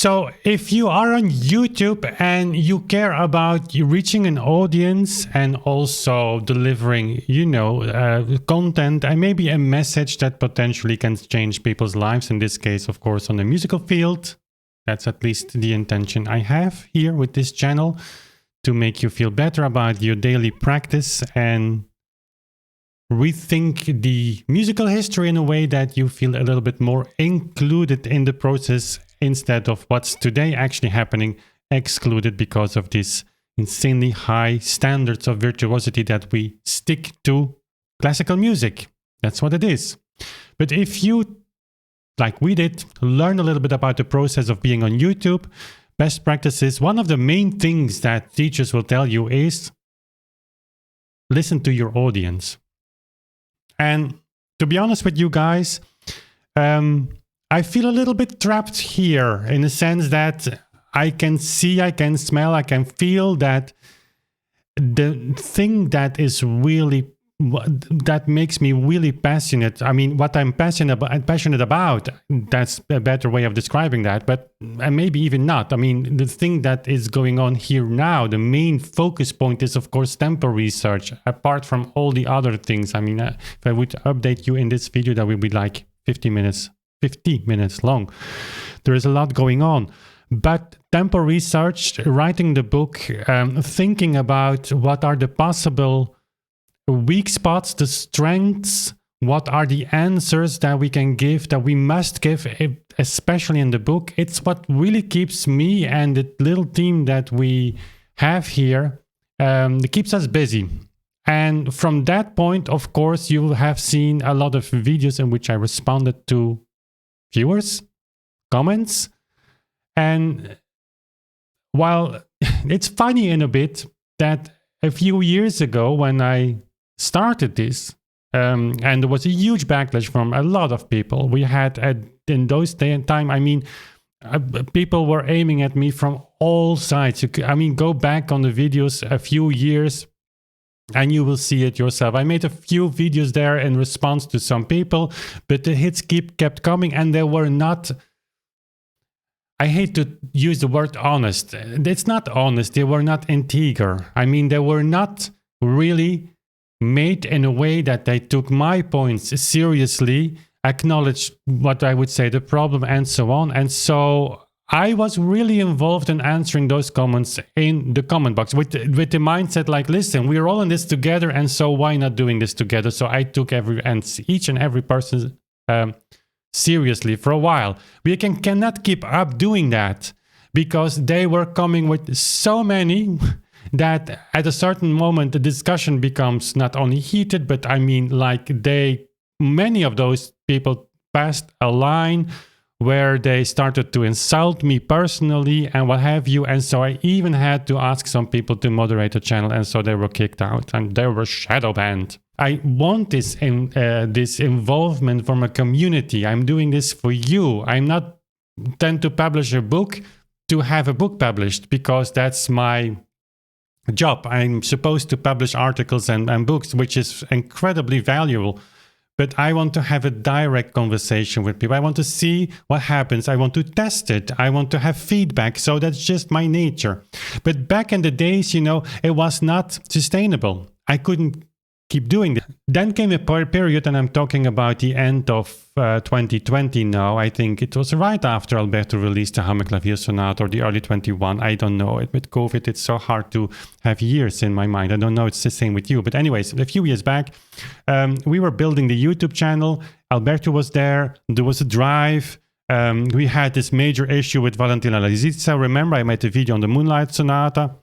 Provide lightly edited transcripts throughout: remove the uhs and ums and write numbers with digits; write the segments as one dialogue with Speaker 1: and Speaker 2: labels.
Speaker 1: So if you are on YouTube and you care about reaching an audience and also delivering, content and maybe a message that potentially can change people's lives, in this case, of course, on the musical field, that's at least the intention I have here with this channel, to make you feel better about your daily practice and rethink the musical history in a way that you feel a little bit more included in the process instead of what's today actually happening, excluded because of these insanely high standards of virtuosity that we stick to classical music. That's what it is. But if you, like we did, learn a little bit about the process of being on YouTube, best practices, one of the main things that teachers will tell you is listen to your audience. And to be honest with you guys, I feel a little bit trapped here in the sense that I can see, I can smell, I can feel that the thing that makes me really passionate, I mean, what I'm passionate about, that's a better way of describing that, but maybe even not. I mean, the thing that is going on here now, the main focus point is, of course, tempo research, apart from all the other things. I mean, if I would update you in this video, that will be like 50 minutes long. There is a lot going on. But tempo research, writing the book, thinking about what are the possible weak spots, the strengths, what are the answers that we can give, that we must give, especially in the book. It's what really keeps me and the little team that we have here, it keeps us busy. And from that point, of course, you have seen a lot of videos in which I responded to viewers, comments. And while it's funny in a bit that a few years ago when I started this, and there was a huge backlash from a lot of people. We had in those time, I mean, people were aiming at me from all sides. Go back on the videos a few years and you will see it yourself. I made a few videos there in response to some people, but the hits kept coming, and they were not, I hate to use the word honest. It's not honest. They were not integer. I mean, they were not really made in a way that they took my points seriously, acknowledged what I would say the problem, and so on. And so I was really involved in answering those comments in the comment box with the mindset like, listen, we're all in this together, and so why not doing this together? So I took each and every person seriously for a while. We cannot keep up doing that because they were coming with so many that at a certain moment the discussion becomes not only heated, but I mean, like, many of those people passed a line where they started to insult me personally and what have you. And so I even had to ask some people to moderate the channel, and so they were kicked out and they were shadow banned. I want this involvement from a community. I'm doing this for you. I'm not tend to publish a book to have a book published because that's my job. I'm supposed to publish articles and books, which is incredibly valuable. But I want to have a direct conversation with people. I want to see what happens. I want to test it. I want to have feedback. So that's just my nature. But back in the days, it was not sustainable. I couldn't keep doing this. Then came a period, and I'm talking about the end of 2020 now. I think it was right after Alberto released the Hammerklavier Sonata, or the early 21. I don't know. With COVID, it's so hard to have years in my mind. I don't know. It's the same with you. But anyways, a few years back, we were building the YouTube channel. Alberto was there. There was a drive. We had this major issue with Valentina Lisitsa. Remember, I made a video on the Moonlight Sonata,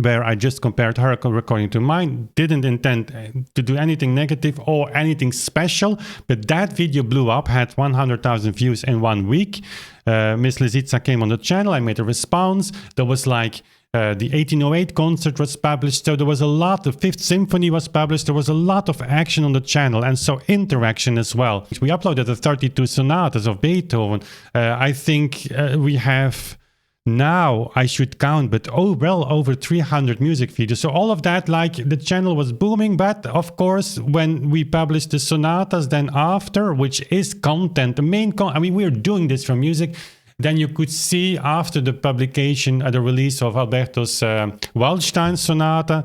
Speaker 1: where I just compared her recording to mine. Didn't intend to do anything negative or anything special, but that video blew up, had 100,000 views in 1 week. Miss Lisitsa came on the channel, I made a response. There was like the 1808 concert was published, so there was a lot. The Fifth Symphony was published. There was a lot of action on the channel, and so interaction as well. We uploaded the 32 sonatas of Beethoven. I think we have now, I should count, but well over 300 music videos. So all of that, like, the channel was booming. But of course, when we published the sonatas then after, which is content, the main I mean, we're doing this for music. then you could see after the publication, the release of Alberto's Waldstein Sonata,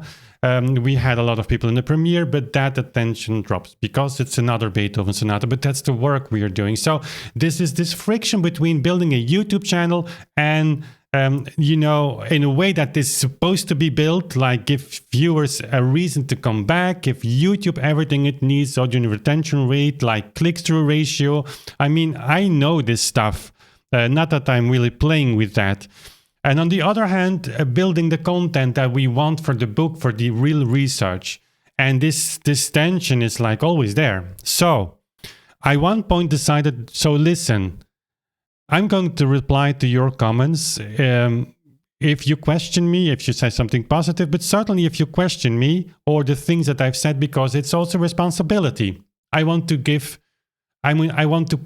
Speaker 1: we had a lot of people in the premiere, but that attention drops because it's another Beethoven sonata, but that's the work we are doing. So this is this friction between building a YouTube channel and in a way that is supposed to be built, like give viewers a reason to come back, give YouTube everything it needs, audience retention rate, like click-through ratio. I mean, I know this stuff, not that I'm really playing with that. And on the other hand, building the content that we want for the book, for the real research. And this tension is like always there. So I one point decided, so listen, I'm going to reply to your comments if you question me, if you say something positive, but certainly if you question me or the things that I've said, because it's also responsibility. I want to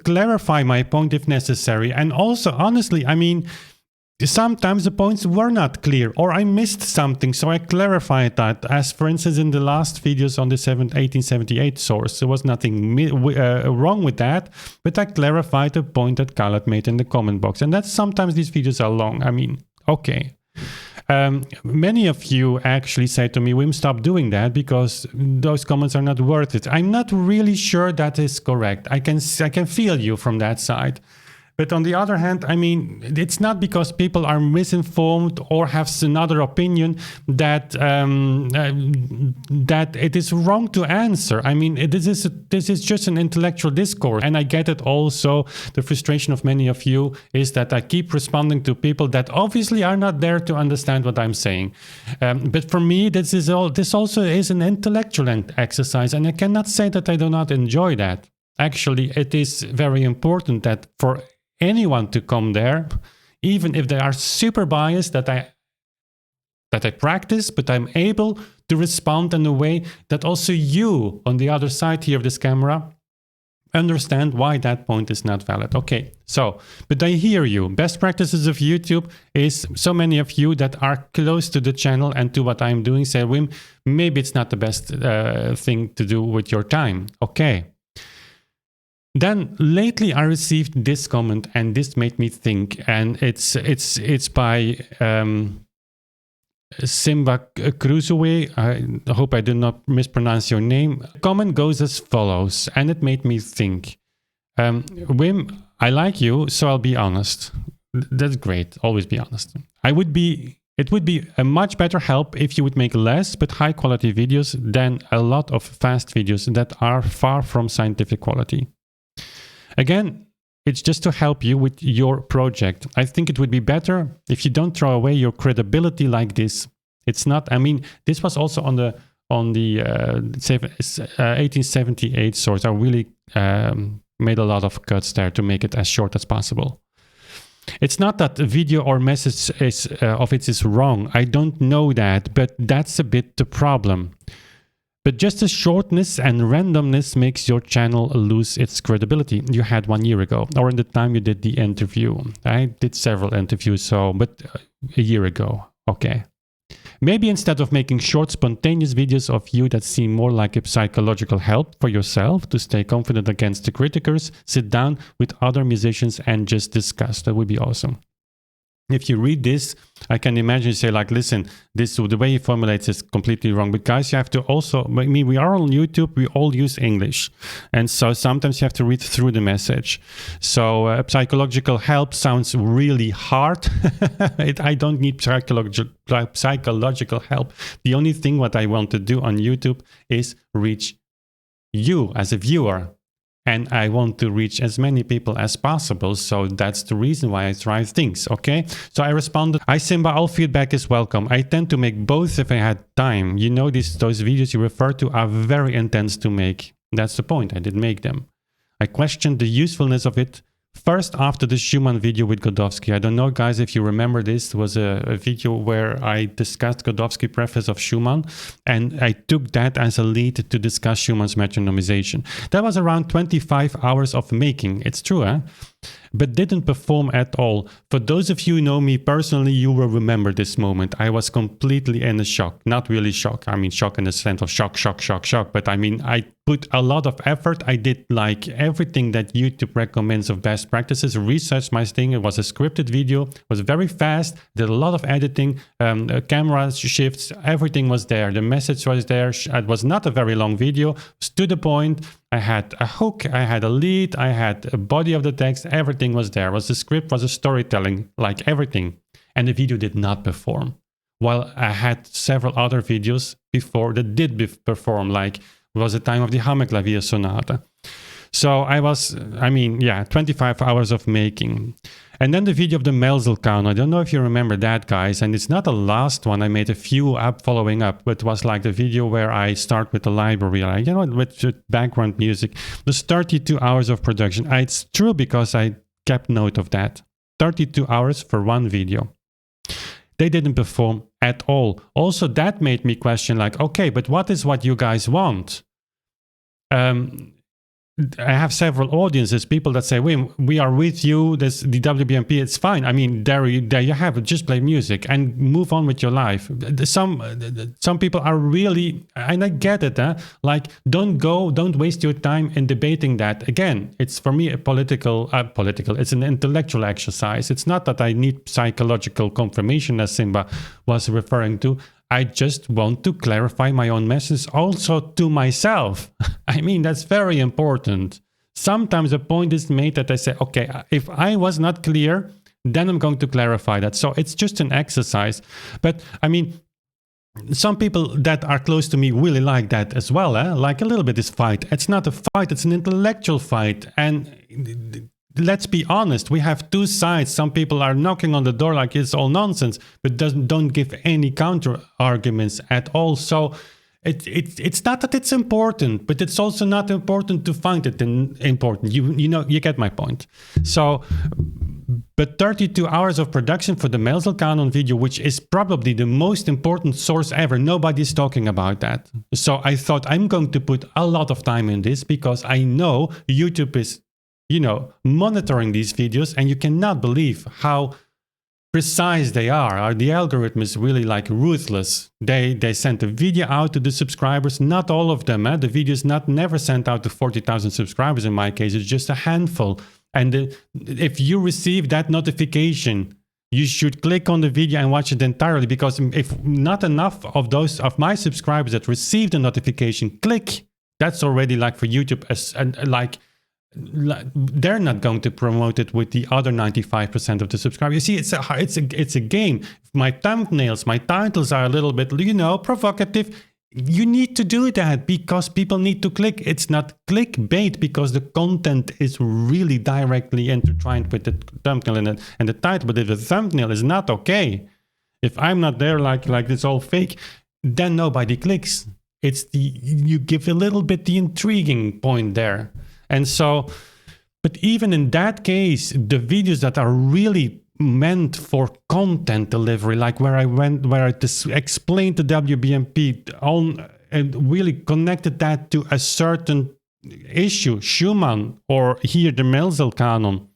Speaker 1: clarify my point if necessary. And also, honestly, I mean, sometimes the points were not clear or I missed something, so I clarified that. As for instance, in the last videos on the 1878 source, there was nothing wrong with that, but I clarified the point that Khaled made in the comment box. And that's sometimes these videos are long. I mean, okay. Many of you actually say to me, Wim, stop doing that because those comments are not worth it. I'm not really sure that is correct. I can feel you from that side. But on the other hand, I mean, it's not because people are misinformed or have another opinion that that it is wrong to answer. I mean, this is just an intellectual discourse. And I get it also. The frustration of many of you is that I keep responding to people that obviously are not there to understand what I'm saying. But for me, this also is an intellectual exercise. And I cannot say that I do not enjoy that. Actually, it is very important that for anyone to come there, even if they are super biased, that I practice, but I'm able to respond in a way that also you on the other side here of this camera understand why that point is not valid. Okay, so, but I hear you. Best practices of YouTube is so many of you that are close to the channel and to what I'm doing say, Wim, maybe it's not the best thing to do with your time. Okay. Then lately I received this comment and this made me think, and it's by Simba Crusoe. I hope I did not mispronounce your name. The comment goes as follows, and it made me think. Wim, I like you, so I'll be honest. That's great. Always be honest. It would be a much better help if you would make less but high quality videos than a lot of fast videos that are far from scientific quality. Again, it's just to help you with your project. I think it would be better if you don't throw away your credibility like this. It's not, I mean, this was also on the 1878 source. I really made a lot of cuts there to make it as short as possible. It's not that the video or message of it is wrong. I don't know that, but that's a bit the problem. But just the shortness and randomness makes your channel lose its credibility. You had 1 year ago, or in the time you did the interview. I did several interviews, but a year ago. Okay. Maybe instead of making short, spontaneous videos of you that seem more like a psychological help for yourself to stay confident against the critics, sit down with other musicians and just discuss. That would be awesome. If you read this, I can imagine you say like, listen, the way he formulates is completely wrong. But guys, you have to also, I mean, we are on YouTube, we all use English. And so sometimes you have to read through the message. So psychological help sounds really hard. I don't need psychological help. The only thing what I want to do on YouTube is reach you as a viewer. And I want to reach as many people as possible. So that's the reason why I try things, okay? So I responded, hi Simba, all feedback is welcome. I tend to make both if I had time. You know, those videos you refer to are very intense to make. That's the point, I did make them. I questioned the usefulness of it first after the Schumann video with Godowsky. I don't know, guys, if you remember this. It was a video where I discussed Godowsky preface of Schumann, and I took that as a lead to discuss Schumann's metronomization. That was around 25 hours of making. It's true, huh? but didn't perform at all. For those of you who know me personally, you will remember this moment. I was completely in a shock. Not really shock. I mean, shock in the sense of shock. But I mean, I put a lot of effort. I did like everything that YouTube recommends of best practices, researched my thing. It was a scripted video, it was very fast, did a lot of editing, camera shifts, everything was there. The message was there. It was not a very long video, it was to the point. I had a hook, I had a lead, I had a body of the text, everything was there. It was a script, was a storytelling, like everything. And the video did not perform. While I had several other videos before that did perform, like it was the time of the Hammerklavier Sonata. So I was, 25 hours of making. And then the video of the Melzelkanon. I don't know if you remember that, guys. And it's not the last one. I made a few up following up. But it was like the video where I start with the library, like, with background music. It was 32 hours of production. It's true because I kept note of that. 32 hours for one video. They didn't perform at all. Also, that made me question, like, okay, but what is what you guys want? I have several audiences, people that say, we are with you, the WBMP, it's fine. I mean, there you have it, just play music and move on with your life. Some people are really, and I get it, like, don't waste your time in debating that. Again, it's for me a political, it's an intellectual exercise. It's not that I need psychological confirmation, as Simba was referring to. I just want to clarify my own message also to myself. I mean, that's very important. Sometimes a point is made that I say, okay, if I was not clear, then I'm going to clarify that. So it's just an exercise. But I mean, some people that are close to me really like that as well. Like a little bit this fight. It's not a fight, it's an intellectual fight. And let's be honest, we have two sides. Some people are knocking on the door like it's all nonsense, but don't give any counter arguments at all. So it's not that it's important, but it's also not important to find it important. You get my point. So, but 32 hours of production for the Melzelkanon video, which is probably the most important source ever. Nobody's talking about that. So I thought I'm going to put a lot of time in this because I know YouTube is monitoring these videos, and you cannot believe how precise they are. The algorithm is really like ruthless. They send a video out to the subscribers, not all of them. The video is never sent out to 40,000 subscribers in my case, it's just a handful. And if you receive that notification, you should click on the video and watch it entirely, because if not enough of my subscribers that receive the notification click, that's already like for YouTube they're not going to promote it with the other 95% of the subscribers. You see, it's a game. My thumbnails, my titles are a little bit, provocative. You need to do that because people need to click. It's not clickbait because the content is really directly intertwined with the thumbnail and the title. But if the thumbnail is not okay, if I'm not there like it's all fake, then nobody clicks. You give a little bit the intriguing point there. And so, but even in that case, the videos that are really meant for content delivery, like where I explained the WBMP on and really connected that to a certain issue, Schumann, or here the Melzelkanon,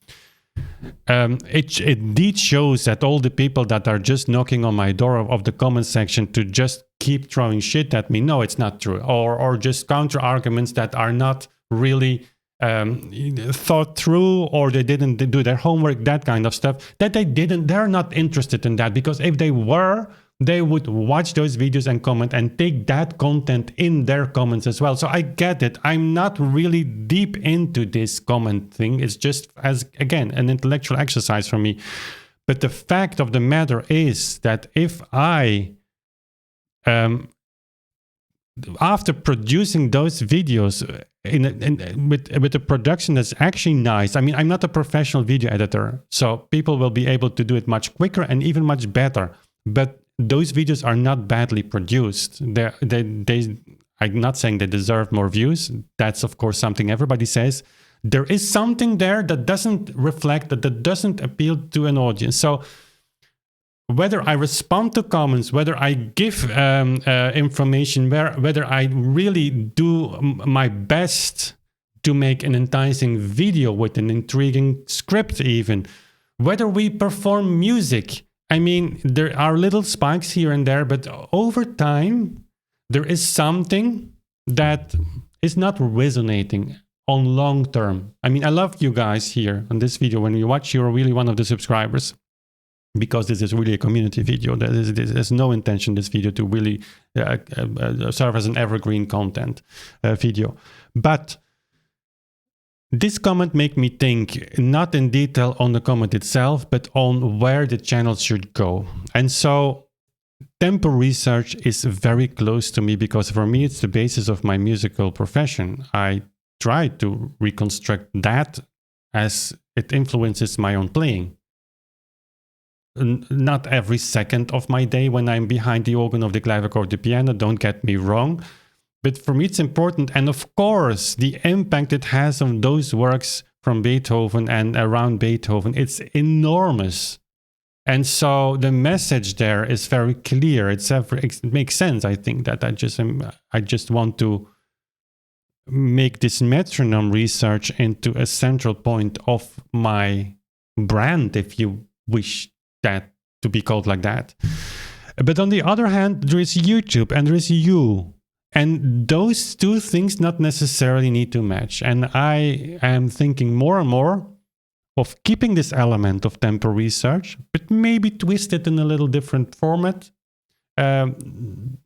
Speaker 1: it indeed shows that all the people that are just knocking on my door of the comment section to just keep throwing shit at me, no, it's not true, or just counter arguments that are not really thought through, or they didn't do their homework, that kind of stuff, they're not interested in that, because if they were, they would watch those videos and comment and take that content in their comments as well. So I get it. I'm not really deep into this comment thing. It's just, as again, an intellectual exercise for me. But the fact of the matter is that if I after producing those videos with a production that's actually nice. I mean, I'm not a professional video editor, so people will be able to do it much quicker and even much better. But those videos are not badly produced. I'm not saying they deserve more views. That's, of course, something everybody says. There is something there that doesn't reflect, that doesn't appeal to an audience. So whether I respond to comments, whether I give information, whether I really do my best to make an enticing video with an intriguing script even, whether we perform music. I mean, there are little spikes here and there, but over time, there is something that is not resonating on long term. I mean, I love you guys here on this video. When you watch, you're really one of the subscribers, because this is really a community video. There's no intention this video to really serve as an evergreen content video. But this comment made me think, not in detail on the comment itself, but on where the channel should go. And so tempo research is very close to me, because for me, it's the basis of my musical profession. I try to reconstruct that as it influences my own playing. Not every second of my day when I'm behind the organ of the clavichord, the piano, don't get me wrong. But for me, it's important. And of course, the impact it has on those works from Beethoven and around Beethoven, it's enormous. And so the message there is very clear. It makes sense, I think, that I just want to make this metronome research into a central point of my brand, if you wish that to be called like that. But on the other hand, there is YouTube and there is you. And those two things not necessarily need to match. And I am thinking more and more of keeping this element of tempo research, but maybe twist it in a little different format. I'm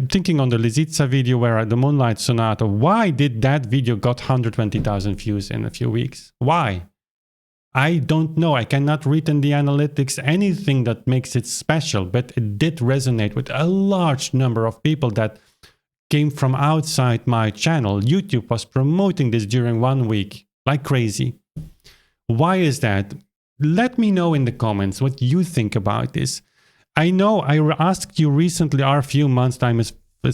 Speaker 1: thinking on the Lisitsa video where the Moonlight Sonata, why did that video got 120,000 views in a few weeks? Why? I don't know. I cannot read in the analytics anything that makes it special, but it did resonate with a large number of people that came from outside my channel. YouTube was promoting this during 1 week like crazy. Why is that? Let me know in the comments what you think about this. I know I asked you recently, our few months time is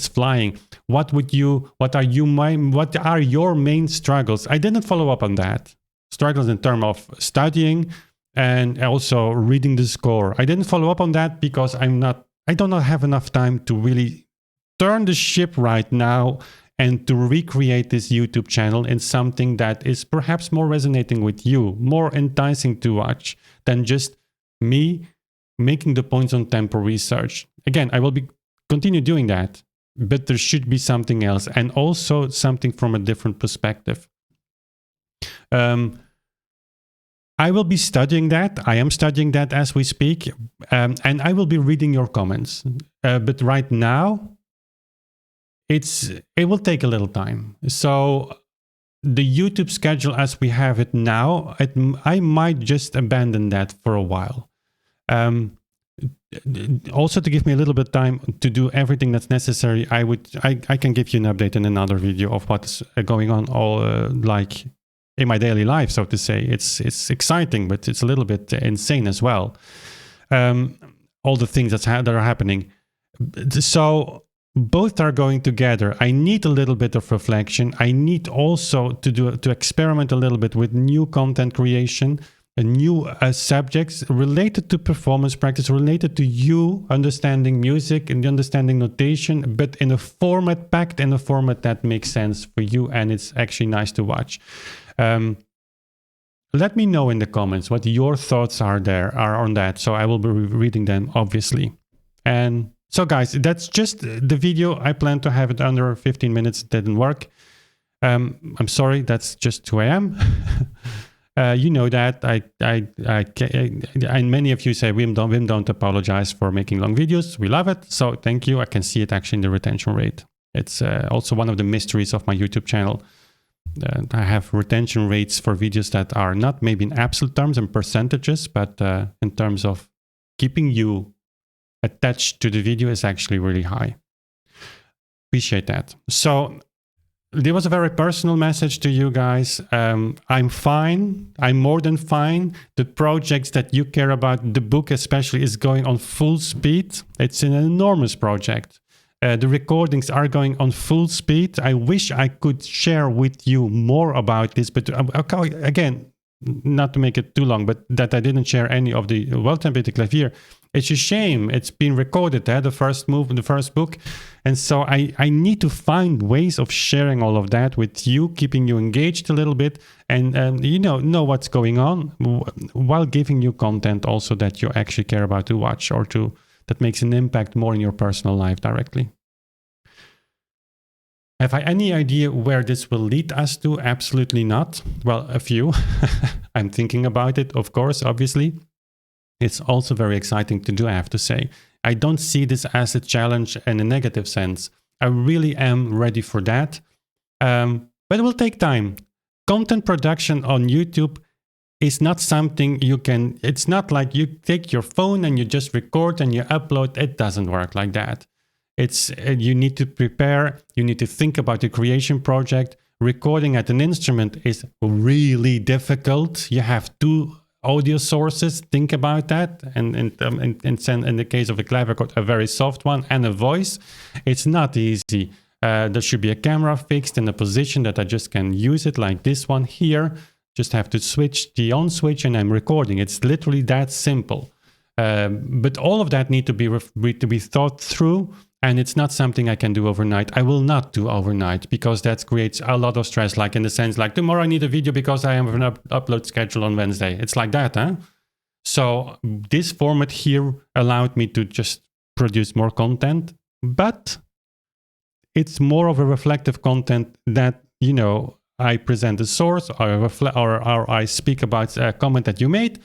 Speaker 1: flying. What are your main struggles? I didn't follow up on that. Struggles in terms of studying and also reading the score. I didn't follow up on that because I do not have enough time to really turn the ship right now and to recreate this YouTube channel in something that is perhaps more resonating with you, more enticing to watch than just me making the points on tempo research. Again, I will continue doing that, but there should be something else, and also something from a different perspective. I will be studying that. I am studying that as we speak, and I will be reading your comments. But right now, it will take a little time. So the YouTube schedule as we have it now, I might just abandon that for a while. Also to give me a little bit of time to do everything that's necessary, I can give you an update in another video of what's going on, like in my daily life, so to say. It's exciting, but it's a little bit insane as well. All the things that are happening. So both are going together. I need a little bit of reflection. I need also to experiment a little bit with new content creation, new subjects related to performance practice, related to you understanding music and understanding notation, but in a format packed in a format that makes sense for you and it's actually nice to watch. Let me know in the comments what your thoughts are on that. So I will be reading them, obviously. And so guys, that's just the video. I planned to have it under 15 minutes. It didn't work. I'm sorry. That's just who I am. You know that. And many of you say, Wim, don't apologize for making long videos. We love it. So thank you. I can see it actually in the retention rate. It's also one of the mysteries of my YouTube channel. I have retention rates for videos that are not maybe in absolute terms and percentages, but in terms of keeping you attached to the video is actually really high. Appreciate that. So there was a very personal message to you guys. I'm fine. I'm more than fine. The projects that you care about, the book especially, is going on full speed. It's an enormous project. The recordings are going on full speed. I wish I could share with you more about this, but again, not to make it too long, but that I didn't share any of the well-tempered clavier. It's a shame. It's been recorded, the first book. And so I need to find ways of sharing all of that with you, keeping you engaged a little bit, and know what's going on, while giving you content also that you actually care about to watch, or that makes an impact more in your personal life directly. Have I any idea where this will lead us to? Absolutely not. Well, a few. I'm thinking about it, of course, obviously. It's also very exciting to do, I have to say. I don't see this as a challenge in a negative sense. I really am ready for that. But it will take time. Content production on YouTube is not something it's not like you take your phone and you just record and you upload. It doesn't work like that. You need to prepare, you need to think about the creation project. Recording at an instrument is really difficult. You have 2 audio sources, think about that. And in the case of a clavichord, a very soft one and a voice. It's not easy. There should be a camera fixed in a position that I just can use it, like this one here. Just have to switch the on switch and I'm recording. It's literally that simple. But all of that need to be thought through. And it's not something I can do overnight. I will not do overnight, because that creates a lot of stress, like in the sense like tomorrow I need a video because I have an upload schedule on Wednesday. It's like that, huh? So this format here allowed me to just produce more content, but it's more of a reflective content that, I present a source or I speak about a comment that you made.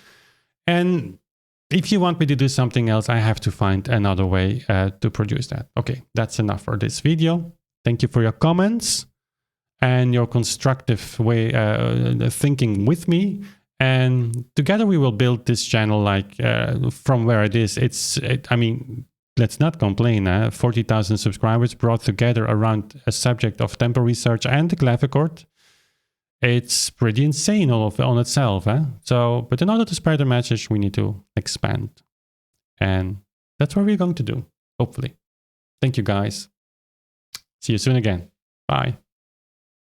Speaker 1: And if you want me to do something else, I have to find another way to produce that. Okay, that's enough for this video. Thank you for your comments and your constructive way thinking with me. And together we will build this channel from where it is. Let's not complain. 40,000 subscribers brought together around a subject of tempo research and the clavichord. It's pretty insane on itself. But in order to spread the message, we need to expand. And that's what we're going to do, hopefully. Thank you, guys. See you soon again. Bye.